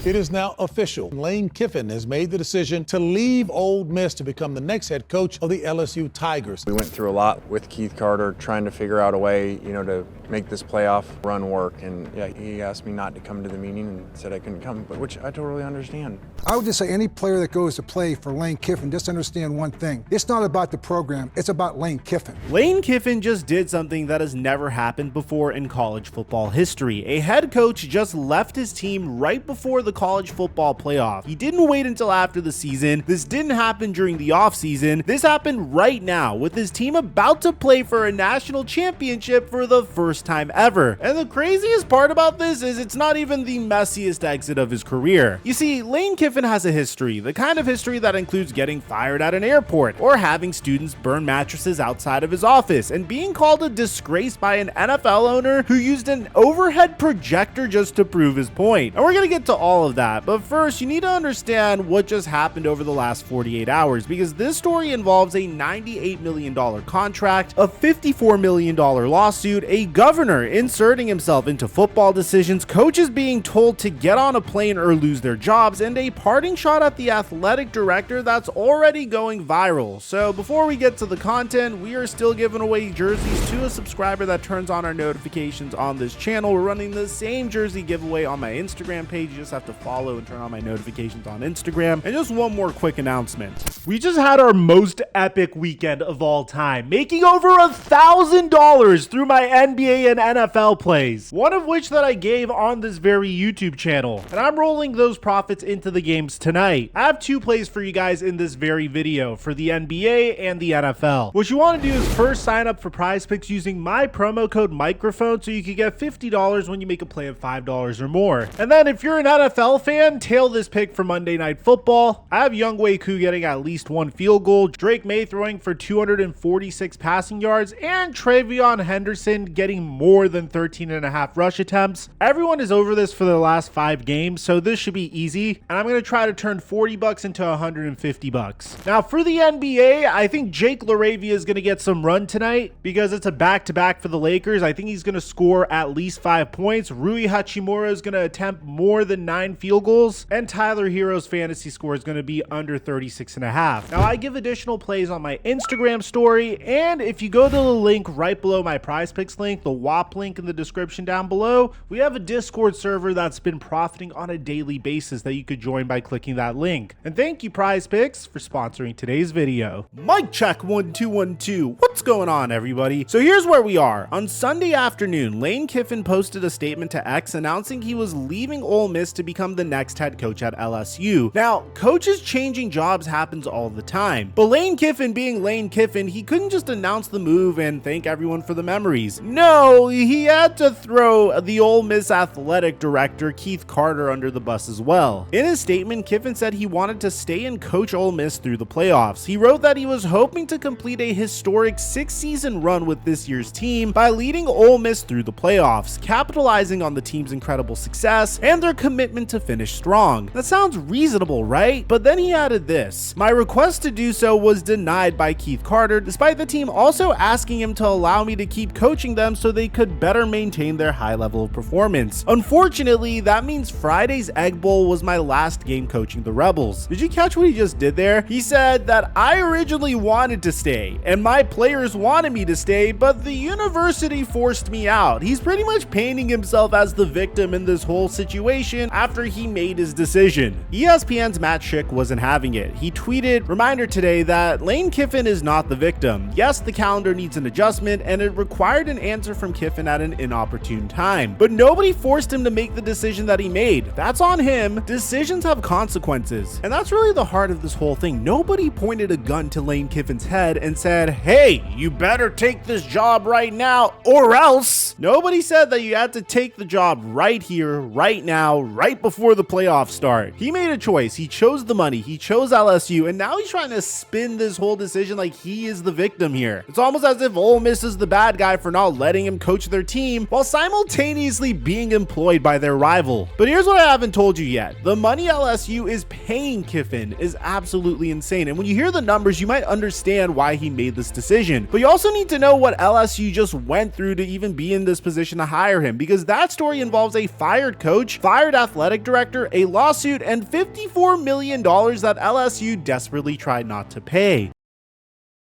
It is now official. Lane Kiffin has made the decision to leave Ole Miss to become the next head coach of the LSU Tigers. We went through a lot with Keith Carter trying to figure out a way, to make this playoff run work. And yeah, he asked me not to come to the meeting and said I couldn't come, but which I totally understand. I would just say any player that goes to play for Lane Kiffin, just understand one thing. It's not about the program, it's about Lane Kiffin. Lane Kiffin just did something that has never happened before in college football history. A head coach just left his team right before the college football playoff. He didn't wait until after the season. This didn't happen during the offseason. This happened right now with his team about to play for a national championship for the first time ever. And the craziest part about this is it's not even the messiest exit of his career. You see, Lane Kiffin has a history, the kind of history that includes getting fired at an airport or having students burn mattresses outside of his office and being called a disgrace by an NFL owner who used an overhead projector just to prove his point. And we're gonna get to all of that, but first you need to understand what just happened over the last 48 hours, because this story involves a $98 million contract, a $54 million lawsuit, a governor inserting himself into football decisions, coaches being told to get on a plane or lose their jobs, and a parting shot at the athletic director that's already going viral. So before we get to the content, we are still giving away jerseys to a subscriber that turns on our notifications on this channel. We're running the same jersey giveaway on my Instagram page. You just have to follow and turn on my notifications on Instagram. And just one more quick announcement. We just had our most epic weekend of all time, making over $1,000 through my NBA and NFL plays, one of which that I gave on this very YouTube channel. And I'm rolling those profits into the games tonight. I have two plays for you guys in this very video for the NBA and the NFL. What you want to do is first sign up for Prize Picks using my promo code Mikerophone so you can get $50 when you make a play of $5 or more. And then if you're an NFL fan, tail this pick for Monday Night Football. I have Younghoe Koo getting at least one field goal, Drake May throwing for 246 passing yards, and Travion Henderson getting more than 13.5 rush attempts. Everyone is over this for the last 5 games, so this should be easy. And I'm going to try to turn $40 into $150. Now for the NBA, I think Jake LaRavia is going to get some run tonight because it's a back-to-back for the Lakers. I think he's going to score at least 5 points. Rui Hachimura is going to attempt more than 9 field goals, and Tyler Hero's fantasy score is going to be under 36.5. Now I give additional plays on my Instagram story, and if you go to the link right below my Prize Picks link, the WAP link in the description down below, we have a Discord server that's been profiting on a daily basis that you could join by clicking that link. And thank you Prize Picks for sponsoring today's video. Mic check 1 2 1 2. What's going on, everybody? So here's where we are. On Sunday afternoon, Lane Kiffin posted a statement to X announcing he was leaving Ole Miss to become the next head coach at LSU. Now, coaches changing jobs happens all the time, but Lane Kiffin being Lane Kiffin, he couldn't just announce the move and thank everyone for the memories. No, he had to throw the Ole Miss athletic director Keith Carter under the bus as well. In his statement, Kiffin said he wanted to stay and coach Ole Miss through the playoffs. He wrote that he was hoping to complete a historic 6-season run with this year's team by leading Ole Miss through the playoffs, capitalizing on the team's incredible success and their commitment to finish strong. That sounds reasonable, right? But then he added this: my request to do so was denied by Keith Carter, despite the team also asking him to allow me to keep coaching them so they could better maintain their high level of performance. Unfortunately, that means Friday's Egg Bowl was my last game coaching the Rebels. Did you catch what he just did there? He said that I originally wanted to stay and my players wanted me to stay, but the university forced me out. He's pretty much painting himself as the victim in this whole situation after he made his decision. ESPN's Matt Schick wasn't having it. He tweeted, "Reminder today that Lane Kiffin is not the victim. Yes, the calendar needs an adjustment and it required an answer from Kiffin at an inopportune time, but nobody forced him to make the decision that he made. That's on him. Decisions have consequences." And that's really the heart of this whole thing. Nobody pointed a gun to Lane Kiffin's head and said, "Hey, you better take this job right now or else." Nobody said that you had to take the job right here, right now, right before the playoffs start. He made a choice. He chose the money. He chose LSU, and now he's trying to spin this whole decision like he is the victim here. It's almost as if Ole Miss is the bad guy for not letting him coach their team while simultaneously being employed by their rival. But here's what I haven't told you yet. The money LSU is paying Kiffin is absolutely insane, and when you hear the numbers, you might understand why he made this decision. But you also need to know what LSU just went through to even be in this position to hire him, because that story involves a fired coach, fired athletic director, a lawsuit, and $54 million that LSU desperately tried not to pay.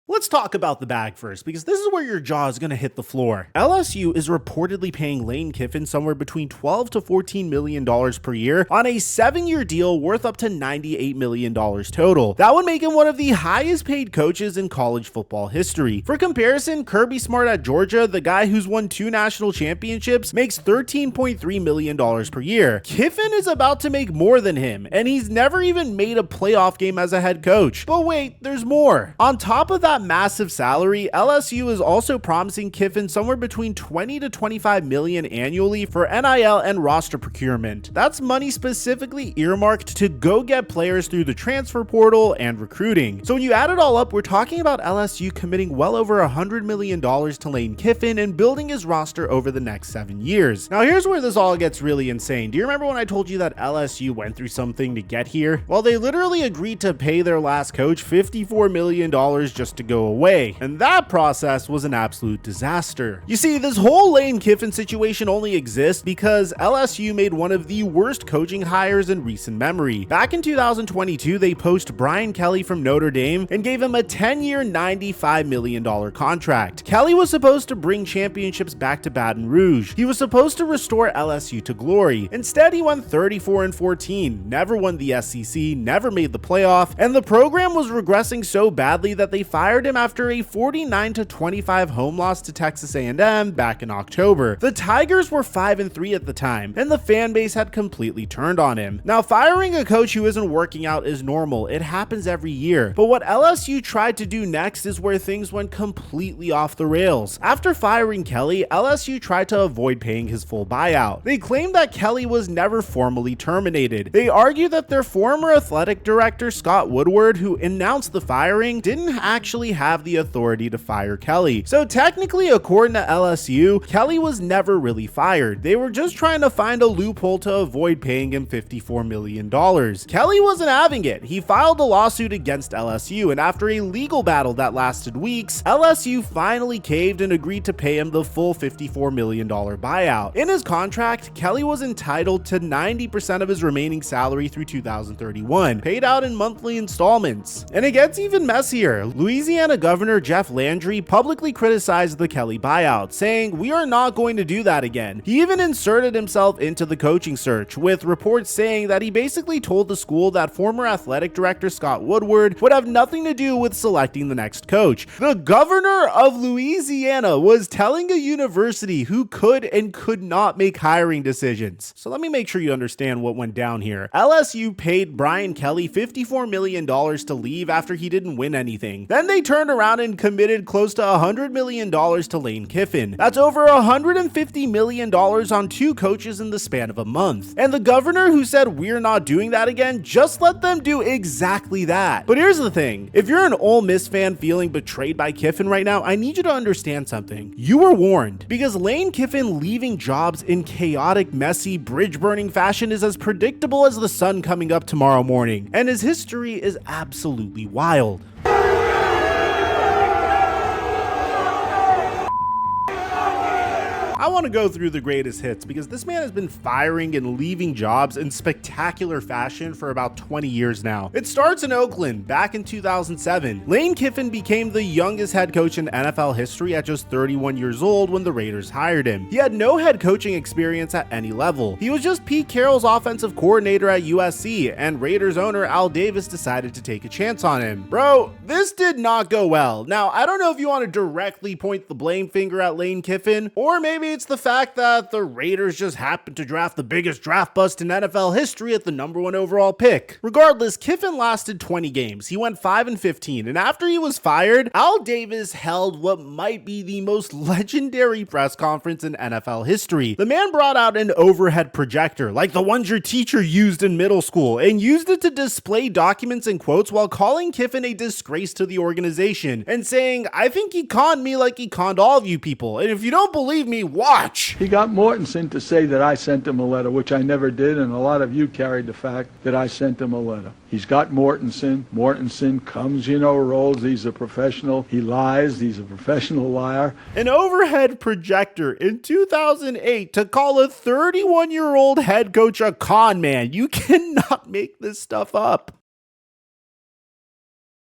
Let's talk about the bag first, because this is where your jaw is going to hit the floor. LSU is reportedly paying Lane Kiffin somewhere between $12 to $14 million per year on a 7-year deal worth up to $98 million total. That would make him one of the highest paid coaches in college football history. For comparison, Kirby Smart at Georgia, the guy who's won 2 national championships, makes $13.3 million per year. Kiffin is about to make more than him, and he's never even made a playoff game as a head coach. But wait, there's more. On top of that massive salary, LSU is also promising Kiffin somewhere between $20 to $25 million annually for NIL and roster procurement. That's money specifically earmarked to go get players through the transfer portal and recruiting. So when you add it all up, we're talking about LSU committing well over $100 million to Lane Kiffin and building his roster over the next 7 years. Now here's where this all gets really insane. Do you remember when I told you that LSU went through something to get here? Well, they literally agreed to pay their last coach $54 million just to go away, and that process was an absolute disaster. You see, this whole Lane Kiffin situation only exists because LSU made one of the worst coaching hires in recent memory. Back in 2022, they poached Brian Kelly from Notre Dame and gave him a 10-year, $95 million contract. Kelly was supposed to bring championships back to Baton Rouge. He was supposed to restore LSU to glory. Instead, he went 34-14, never won the SEC, never made the playoff, and the program was regressing so badly that they fired him after a 49-25 home loss to Texas A&M back in October. The Tigers were 5-3 at the time, and the fan base had completely turned on him. Now, firing a coach who isn't working out is normal. It happens every year. But what LSU tried to do next is where things went completely off the rails. After firing Kelly, LSU tried to avoid paying his full buyout. They claimed that Kelly was never formally terminated. They argued that their former athletic director, Scott Woodward, who announced the firing, didn't actually have the authority to fire Kelly. So technically, according to LSU, Kelly was never really fired. They were just trying to find a loophole to avoid paying him $54 million. Kelly wasn't having it. He filed a lawsuit against LSU, and after a legal battle that lasted weeks, LSU finally caved and agreed to pay him the full $54 million buyout. In his contract, Kelly was entitled to 90% of his remaining salary through 2031, paid out in monthly installments. And it gets even messier. Louisiana Governor Jeff Landry publicly criticized the Kelly buyout, saying, "We are not going to do that again." He even inserted himself into the coaching search, with reports saying that he basically told the school that former athletic director Scott Woodward would have nothing to do with selecting the next coach. The governor of Louisiana was telling a university who could and could not make hiring decisions. So let me make sure you understand what went down here. LSU paid Brian Kelly $54 million to leave after he didn't win anything. Then they turned around and committed close to $100 million to Lane Kiffin. That's over $150 million on 2 coaches in the span of a month. And the governor who said we're not doing that again just let them do exactly that. But here's the thing. If you're an Ole Miss fan feeling betrayed by Kiffin right now, I need you to understand something. You were warned, because Lane Kiffin leaving jobs in chaotic, messy, bridge-burning fashion is as predictable as the sun coming up tomorrow morning. And his history is absolutely wild. I want to go through the greatest hits because this man has been firing and leaving jobs in spectacular fashion for about 20 years now. It starts in Oakland back in 2007. Lane Kiffin became the youngest head coach in NFL history at just 31 years old when the Raiders hired him. He had no head coaching experience at any level. He was just Pete Carroll's offensive coordinator at USC, and Raiders owner Al Davis decided to take a chance on him. Bro, this did not go well. Now, I don't know if you want to directly point the blame finger at Lane Kiffin, or maybe it's the fact that the Raiders just happened to draft the biggest draft bust in NFL history at the #1 overall pick. Regardless, Kiffin lasted 20 games. He went 5-15, and after he was fired, Al Davis held what might be the most legendary press conference in NFL history. The man brought out an overhead projector, like the ones your teacher used in middle school, and used it to display documents and quotes while calling Kiffin a disgrace to the organization, and saying, "I think he conned me like he conned all of you people, and if you don't believe me, watch. He got Mortensen to say that I sent him a letter, which I never did, and a lot of you carried the fact that I sent him a letter. He's got Mortensen. Mortensen comes, rolls. He's a professional. He lies. He's a professional liar. An overhead projector in 2008 to call a 31-year-old head coach a con man. You cannot make this stuff up.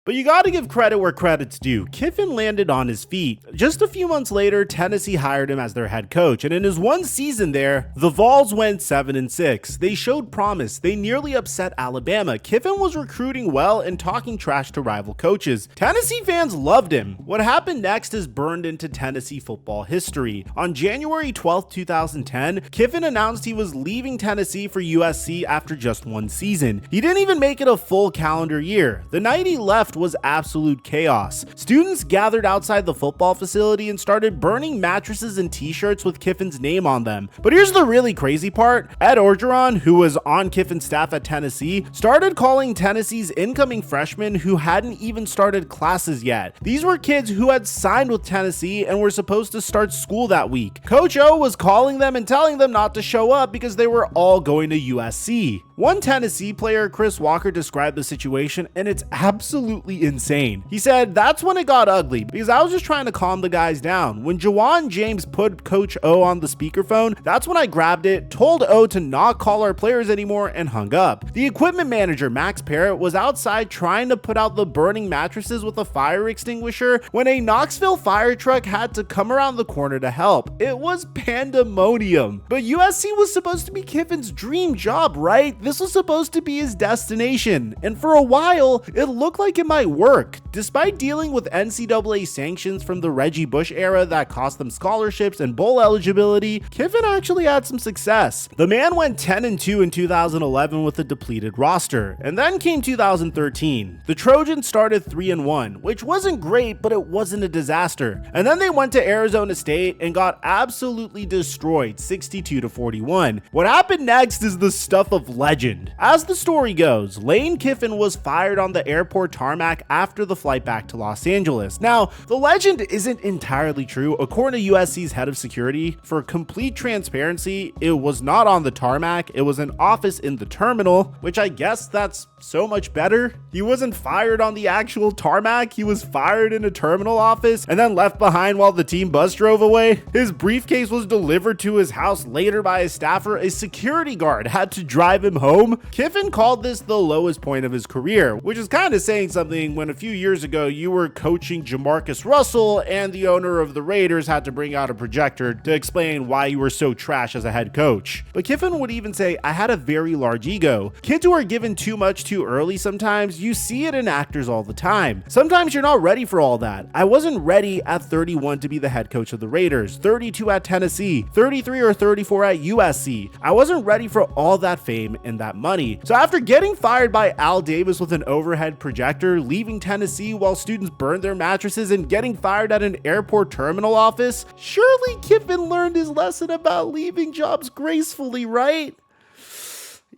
But you gotta give credit where credit's due. Kiffin landed on his feet. Just a few months later, Tennessee hired him as their head coach, and in his one season there, the Vols went 7-6. They showed promise. They nearly upset Alabama. Kiffin was recruiting well and talking trash to rival coaches. Tennessee fans loved him. What happened next is burned into Tennessee football history. On January 12, 2010, Kiffin announced he was leaving Tennessee for USC after just one season. He didn't even make it a full calendar year. The night he left was absolute chaos. Students gathered outside the football facility and started burning mattresses and t-shirts with Kiffin's name on them. But here's the really crazy part. Ed Orgeron, who was on Kiffin's staff at Tennessee, started calling Tennessee's incoming freshmen who hadn't even started classes yet. These were kids who had signed with Tennessee and were supposed to start school that week. Coach O was calling them and telling them not to show up because they were all going to USC. One Tennessee player, Chris Walker, described the situation, and it's absolutely insane. He said, "That's when it got ugly because I was just trying to calm the guys down. When Jawan James put Coach O on the speakerphone, that's when I grabbed it, told O to not call our players anymore, and hung up." The equipment manager, Max Parrott, was outside trying to put out the burning mattresses with a fire extinguisher when a Knoxville fire truck had to come around the corner to help. It was pandemonium. But USC was supposed to be Kiffin's dream job, right? This was supposed to be his destination, and for a while, it looked like it might work. Despite dealing with NCAA sanctions from the Reggie Bush era that cost them scholarships and bowl eligibility, Kiffin actually had some success. The man went 10-2 in 2011 with a depleted roster, and then came 2013. The Trojans started 3-1, which wasn't great, but it wasn't a disaster. And then they went to Arizona State and got absolutely destroyed, 62-41. What happened next is the stuff of legend. As the story goes, Lane Kiffin was fired on the airport tarmac after the flight back to Los Angeles. Now, the legend isn't entirely true. According to USC's head of security, for complete transparency, it was not on the tarmac. It was an office in the terminal, which I guess that's so much better. He wasn't fired on the actual tarmac. He was fired in a terminal office and then left behind while the team bus drove away. His briefcase was delivered to his house later by a staffer. A security guard had to drive him home. Kiffin called this the lowest point of his career, which is kind of saying something when a few years ago you were coaching Jamarcus Russell and the owner of the Raiders had to bring out a projector to explain why you were so trash as a head coach. But Kiffin would even say, "I had a very large ego." Kids who are given too much too early sometimes, you see it in actors all the time. Sometimes you're not ready for all that. I wasn't ready at 31 to be the head coach of the Raiders, 32 at Tennessee, 33 or 34 at USC. I wasn't ready for all that fame and that money. So after getting fired by Al Davis with an overhead projector, leaving Tennessee while students burned their mattresses, and getting fired at an airport terminal office, surely Kiffin learned his lesson about leaving jobs gracefully, right?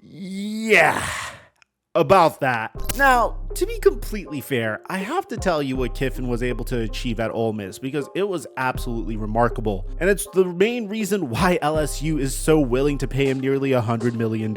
Yeah. About that. Now, to be completely fair, I have to tell you what Kiffin was able to achieve at Ole Miss because it was absolutely remarkable. And it's the main reason why LSU is so willing to pay him nearly $100 million.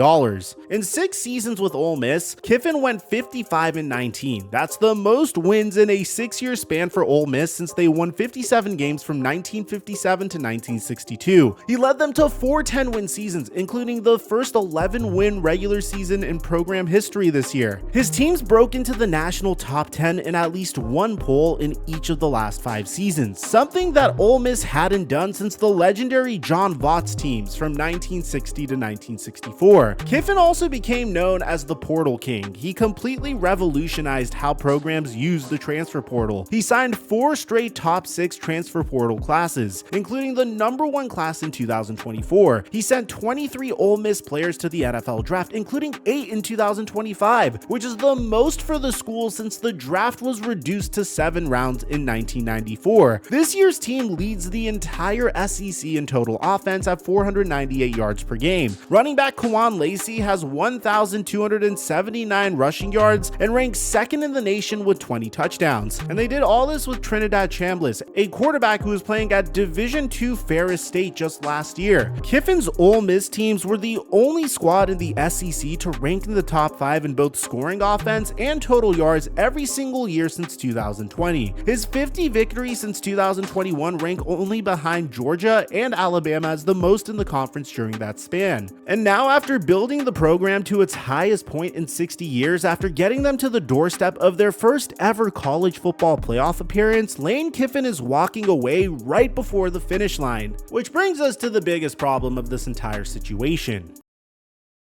In 6 seasons with Ole Miss, Kiffin went 55-19. That's the most wins in a 6-year span for Ole Miss since they won 57 games from 1957 to 1962. He led them to 4 10-win seasons, including the first 11-win regular season in program history this year. His teams broke into the national top 10 in at least one poll in each of the last 5 seasons, something that Ole Miss hadn't done since the legendary John Vaught's teams from 1960 to 1964. Kiffin also became known as the Portal King. He completely revolutionized how programs use the transfer portal. He signed 4 straight top 6 transfer portal classes, including the #1 class in 2024. He sent 23 Ole Miss players to the NFL draft, including 8 in 2025, which is the most for the school since the draft was reduced to 7 rounds in 1994. This year's team leads the entire SEC in total offense at 498 yards per game. Running back Kawan Lacey has 1,279 rushing yards and ranks second in the nation with 20 touchdowns. And they did all this with Trinidad Chambliss, a quarterback who was playing at Division II Ferris State just last year. Kiffin's Ole Miss teams were the only squad in the SEC to rank in the top 5 in both scoring offense and total yards every single year since 2020. His 50 victories since 2021 rank only behind Georgia and Alabama as the most in the conference during that span. And now, after building the program to its highest point in 60 years, after getting them to the doorstep of their first ever college football playoff appearance, Lane Kiffin is walking away right before the finish line. Which brings us to the biggest problem of this entire situation.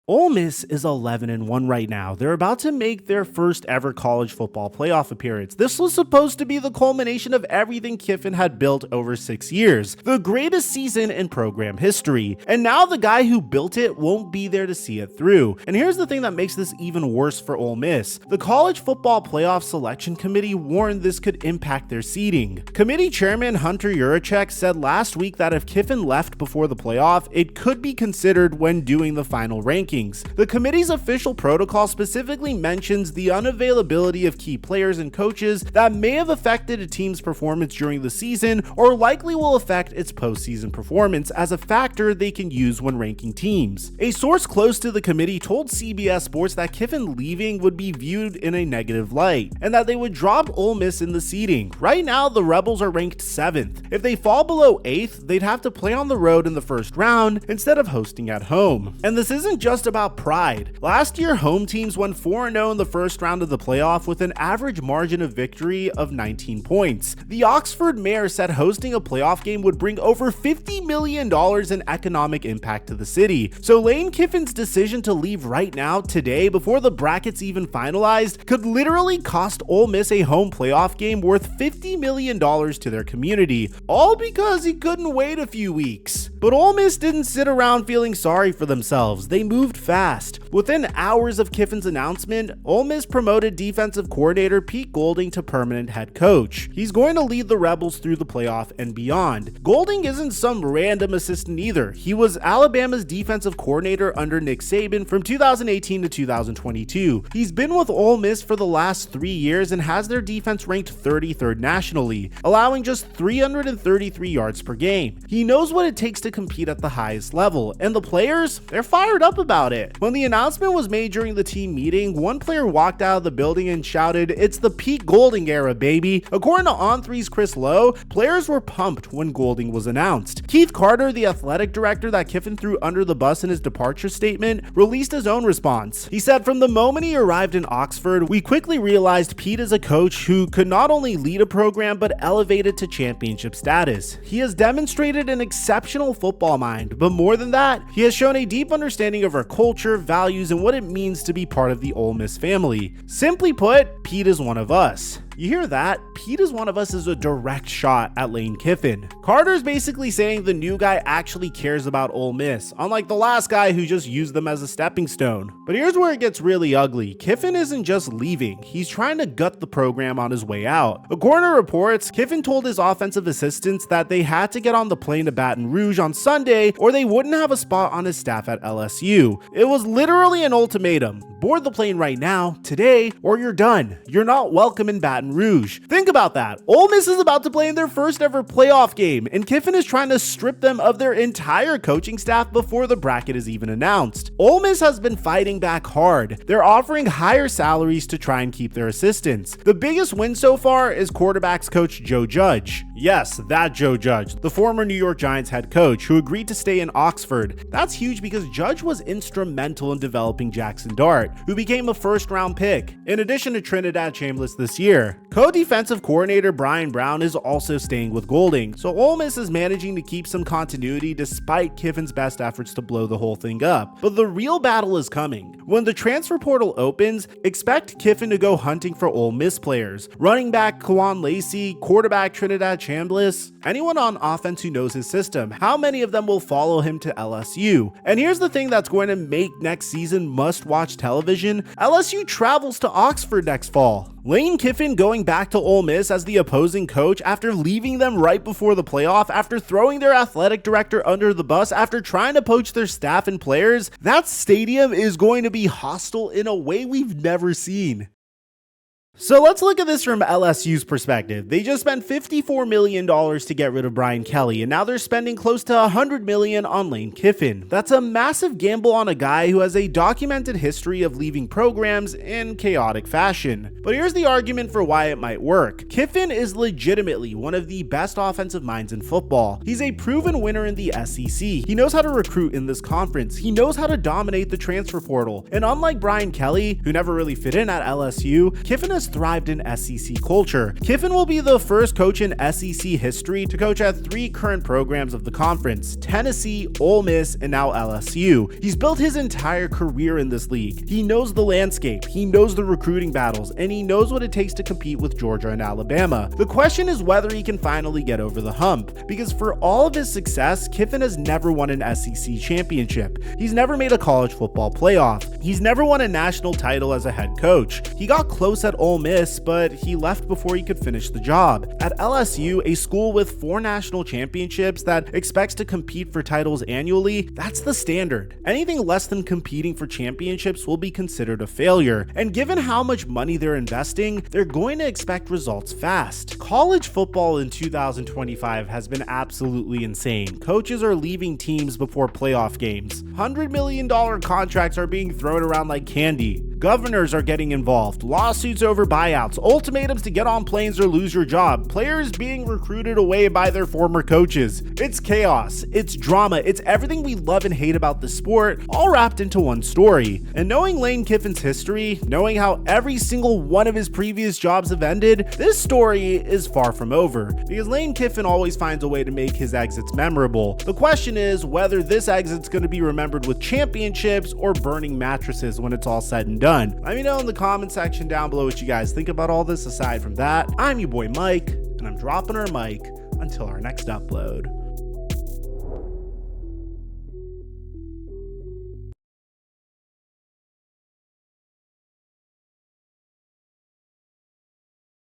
Ole Miss is 11-1 right now. They're about to make their first ever college football playoff appearance. This was supposed to be the culmination of everything Kiffin had built over 6 years, the greatest season in program history. And now the guy who built it won't be there to see it through. And here's the thing that makes this even worse for Ole Miss. The College Football Playoff Selection Committee warned this could impact their seeding. Committee Chairman Hunter Yurachek said last week that if Kiffin left before the playoff, it could be considered when doing the final ranking. The committee's official protocol specifically mentions the unavailability of key players and coaches that may have affected a team's performance during the season or likely will affect its postseason performance as a factor they can use when ranking teams. A source close to the committee told CBS Sports that Kiffin leaving would be viewed in a negative light and that they would drop Ole Miss in the seeding. Right now, the Rebels are ranked 7th. If they fall below 8th, they'd have to play on the road in the first round instead of hosting at home. And this isn't just about pride. Last year, home teams went 4-0 in the first round of the playoff with an average margin of victory of 19 points. The Oxford mayor said hosting a playoff game would bring over $50 million in economic impact to the city. So Lane Kiffin's decision to leave right now, today, before the brackets even finalized, could literally cost Ole Miss a home playoff game worth $50 million to their community, all because he couldn't wait a few weeks. But Ole Miss didn't sit around feeling sorry for themselves. They moved fast. Within hours of Kiffin's announcement, Ole Miss promoted defensive coordinator Pete Golding to permanent head coach. He's going to lead the Rebels through the playoff and beyond. Golding isn't some random assistant either. He was Alabama's defensive coordinator under Nick Saban from 2018 to 2022. He's been with Ole Miss for the last 3 years and has their defense ranked 33rd nationally, allowing just 333 yards per game. He knows what it takes to compete at the highest level, and the players, they're fired up about it. When the announcement was made during the team meeting, one player walked out of the building and shouted, "It's the Pete Golding era, baby." According to On3's Chris Lowe, players were pumped when Golding was announced. Keith Carter, the athletic director that Kiffin threw under the bus in his departure statement, released his own response. He said, "From the moment he arrived in Oxford, we quickly realized Pete is a coach who could not only lead a program but elevate it to championship status. He has demonstrated an exceptional football mind, but more than that, he has shown a deep understanding of our culture, values, and what it means to be part of the Ole Miss family. Simply put, Pete is one of us." You hear that? Pete is one of us is a direct shot at Lane Kiffin. Carter's basically saying the new guy actually cares about Ole Miss, unlike the last guy who just used them as a stepping stone. But here's where it gets really ugly. Kiffin isn't just leaving, he's trying to gut the program on his way out. According to reports, Kiffin told his offensive assistants that they had to get on the plane to Baton Rouge on Sunday or they wouldn't have a spot on his staff at LSU. It was literally an ultimatum. Board the plane right now, today, or you're done. You're not welcome in Baton Rouge. Think about that. Ole Miss is about to play in their first ever playoff game, and Kiffin is trying to strip them of their entire coaching staff before the bracket is even announced. Ole Miss has been fighting back hard. They're offering higher salaries to try and keep their assistants. The biggest win so far is quarterbacks coach Joe Judge. Yes, that Joe Judge, the former New York Giants head coach who agreed to stay in Oxford. That's huge because Judge was instrumental in developing Jackson Dart, who became a first-round pick, in addition to Trinidad Chambliss this year. Co-defensive coordinator Brian Brown is also staying with Golding, so Ole Miss is managing to keep some continuity despite Kiffin's best efforts to blow the whole thing up. But the real battle is coming. When the transfer portal opens, expect Kiffin to go hunting for Ole Miss players. Running back Kawan Lacey, quarterback Trinidad Chambliss? Anyone on offense who knows his system, how many of them will follow him to LSU? And here's the thing that's going to make next season must-watch television. LSU travels to Oxford next fall. Lane Kiffin going back to Ole Miss as the opposing coach after leaving them right before the playoff, after throwing their athletic director under the bus, after trying to poach their staff and players, that stadium is going to be hostile in a way we've never seen. So let's look at this from LSU's perspective. They just spent $54 million to get rid of Brian Kelly, and now they're spending close to $100 million on Lane Kiffin. That's a massive gamble on a guy who has a documented history of leaving programs in chaotic fashion. But here's the argument for why it might work. Kiffin is legitimately one of the best offensive minds in football. He's a proven winner in the SEC. He knows how to recruit in this conference. He knows how to dominate the transfer portal. And unlike Brian Kelly, who never really fit in at LSU, Kiffin has thrived in SEC culture. Kiffin will be the first coach in SEC history to coach at 3 current programs of the conference: Tennessee, Ole Miss, and now LSU. He's built his entire career in this league. He knows the landscape, he knows the recruiting battles, and he knows what it takes to compete with Georgia and Alabama. The question is whether he can finally get over the hump, because for all of his success, Kiffin has never won an SEC championship. He's never made a college football playoff. He's never won a national title as a head coach. He got close at Ole Miss, but he left before he could finish the job. At LSU, a school with 4 national championships that expects to compete for titles annually, that's the standard. Anything less than competing for championships will be considered a failure. And given how much money they're investing, they're going to expect results fast. College football in 2025 has been absolutely insane. Coaches are leaving teams before playoff games. $100 million contracts are being thrown around like candy. Governors are getting involved, lawsuits over buyouts, ultimatums to get on planes or lose your job, players being recruited away by their former coaches. It's chaos, it's drama, it's everything we love and hate about the sport, all wrapped into one story. And knowing Lane Kiffin's history, knowing how every single one of his previous jobs have ended, this story is far from over, because Lane Kiffin always finds a way to make his exits memorable. The question is whether this exit's going to be remembered with championships or burning mattresses when it's all said and done. Let me know in the comment section down below what you guys think about all this. Aside from that, I'm your boy Mike, and I'm dropping our mic until our next upload.